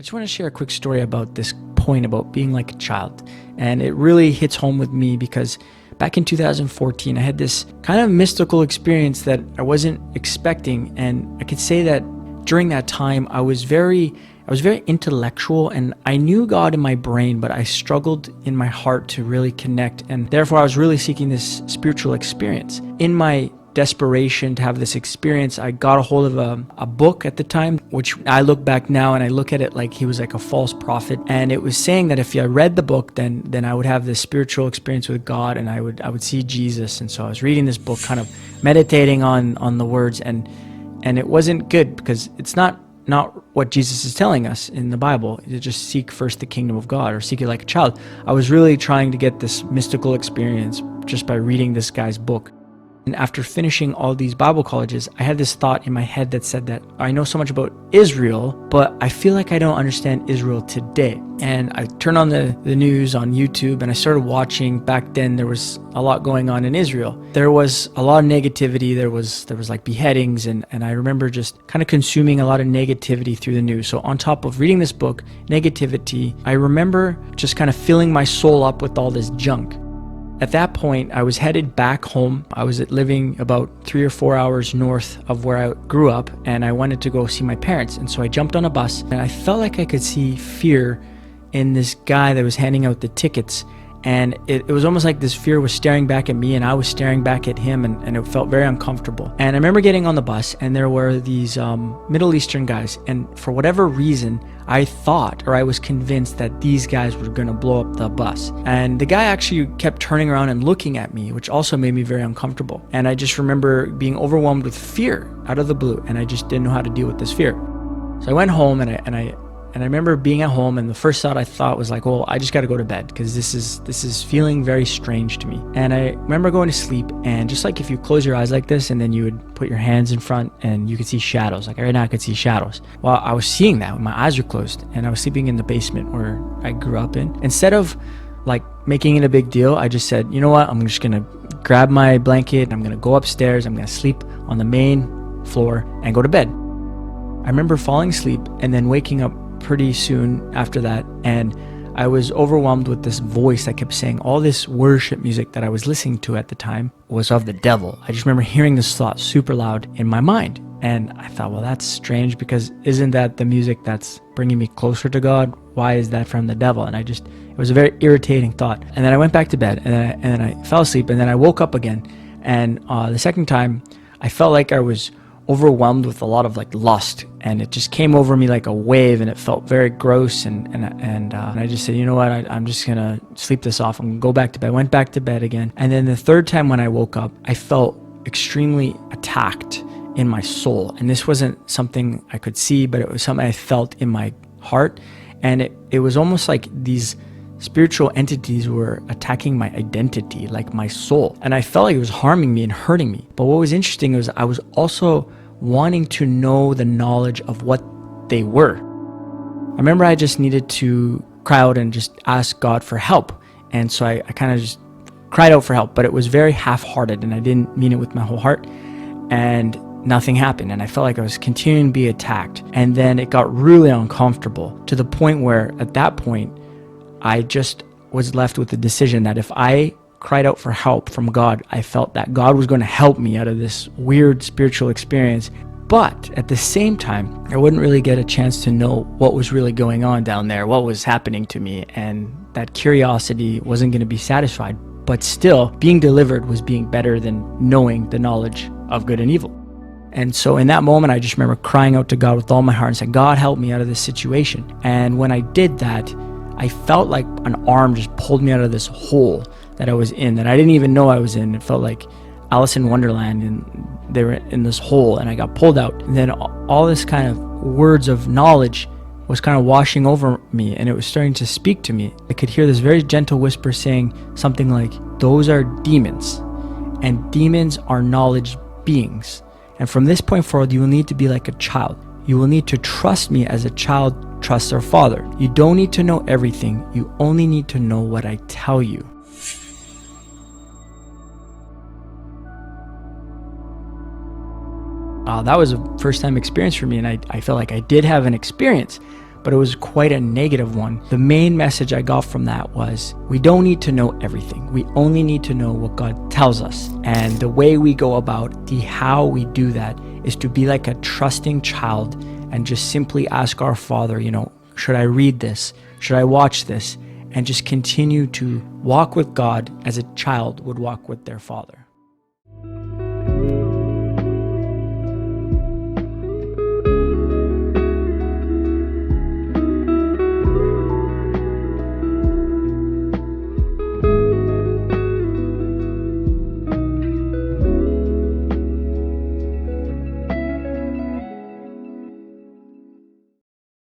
I just want to share a quick story about this point about being like a child. And it really hits home with me because back in 2014, I had this kind of mystical experience that I wasn't expecting. And I could say that during that time, I was very intellectual and I knew God in my brain, but I struggled in my heart to really connect. And therefore, I was really seeking this spiritual experience. In my desperation to have this experience, I got a hold of a book at the time, which I look back now and I look at it like he was like a false prophet. And it was saying that if I read the book, then I would have this spiritual experience with God and I would see Jesus. And so I was reading this book, kind of meditating on the words, and it wasn't good because it's not what Jesus is telling us in the Bible, to just seek first the kingdom of God or seek it like a child. I was really trying to get this mystical experience just by reading this guy's book. And after finishing all these Bible colleges, I had this thought in my head that said that I know so much about Israel, but I feel like I don't understand Israel today. And I turned on the news on YouTube and I started watching. Back then, there was a lot going on in Israel. There was a lot of negativity. There was like beheadings. And I remember just kind of consuming a lot of negativity through the news. So on top of reading this book, negativity, I remember just kind of filling my soul up with all this junk. At that point, I was headed back home. I was living about 3 or 4 hours north of where I grew up, and I wanted to go see my parents. And so I jumped on a bus, and I felt like I could see fear in this guy that was handing out the tickets. And it was almost like this fear was staring back at me, and I was staring back at him, and it felt very uncomfortable. And I remember getting on the bus, and there were these Middle Eastern guys, and for whatever reason, I thought, or I was convinced that these guys were going to blow up the bus. And the guy actually kept turning around and looking at me, which also made me very uncomfortable. And I just remember being overwhelmed with fear out of the blue, and I just didn't know how to deal with this fear. So I went home, and I remember being at home, and the first thought I thought was like, well, I just got to go to bed because this is feeling very strange to me. And I remember going to sleep, and just like if you close your eyes like this and then you would put your hands in front and you could see shadows, like right now I could see shadows. Well, I was seeing that when my eyes were closed, and I was sleeping in the basement where I grew up in. Instead of like making it a big deal, I just said, you know what, I'm just going to grab my blanket, I'm going to go upstairs, I'm going to sleep on the main floor and go to bed. I remember falling asleep and then waking up pretty soon after that, and I was overwhelmed with this voice that kept saying all this worship music that I was listening to at the time was of the devil. I just remember hearing this thought super loud in my mind, and I thought, well, that's strange because isn't that the music that's bringing me closer to God? Why is that from the devil? And it was a very irritating thought. And then I went back to bed, and then I fell asleep, and then I woke up again, and the second time I felt like I was overwhelmed with a lot of like lust, and it just came over me like a wave, and it felt very gross, and I just said, you know what, I'm just gonna sleep this off, I'm gonna go back to bed. I went back to bed again, and then the third time when I woke up, I felt extremely attacked in my soul, and this wasn't something I could see, but it was something I felt in my heart, and it was almost like these spiritual entities were attacking my identity, like my soul. And I felt like it was harming me and hurting me. But what was interesting was I was also wanting to know the knowledge of what they were. I remember I just needed to cry out and just ask God for help. And so I kind of just cried out for help, but it was very half-hearted and I didn't mean it with my whole heart. And nothing happened, and I felt like I was continuing to be attacked. And then it got really uncomfortable to the point where at that point, I just was left with the decision that if I cried out for help from God, I felt that God was going to help me out of this weird spiritual experience. But at the same time, I wouldn't really get a chance to know what was really going on down there, what was happening to me, and that curiosity wasn't going to be satisfied. But still, being delivered was being better than knowing the knowledge of good and evil. And so in that moment, I just remember crying out to God with all my heart and saying, God, help me out of this situation. And when I did that, I felt like an arm just pulled me out of this hole that I was in, that I didn't even know I was in. It felt like Alice in Wonderland, and they were in this hole, and I got pulled out. And then all this kind of words of knowledge was kind of washing over me, and it was starting to speak to me. I could hear this very gentle whisper saying something like, those are demons, and demons are knowledge beings. And from this point forward, you will need to be like a child. You will need to trust me as a child trusts their father. You don't need to know everything. You only need to know what I tell you. That was a first-time experience for me, and I felt like I did have an experience, but it was quite a negative one. The main message I got from that was, we don't need to know everything. We only need to know what God tells us. And the way we go about the how we do that is to be like a trusting child and just simply ask our Father, should I read this? Should I watch this? And just continue to walk with God as a child would walk with their father.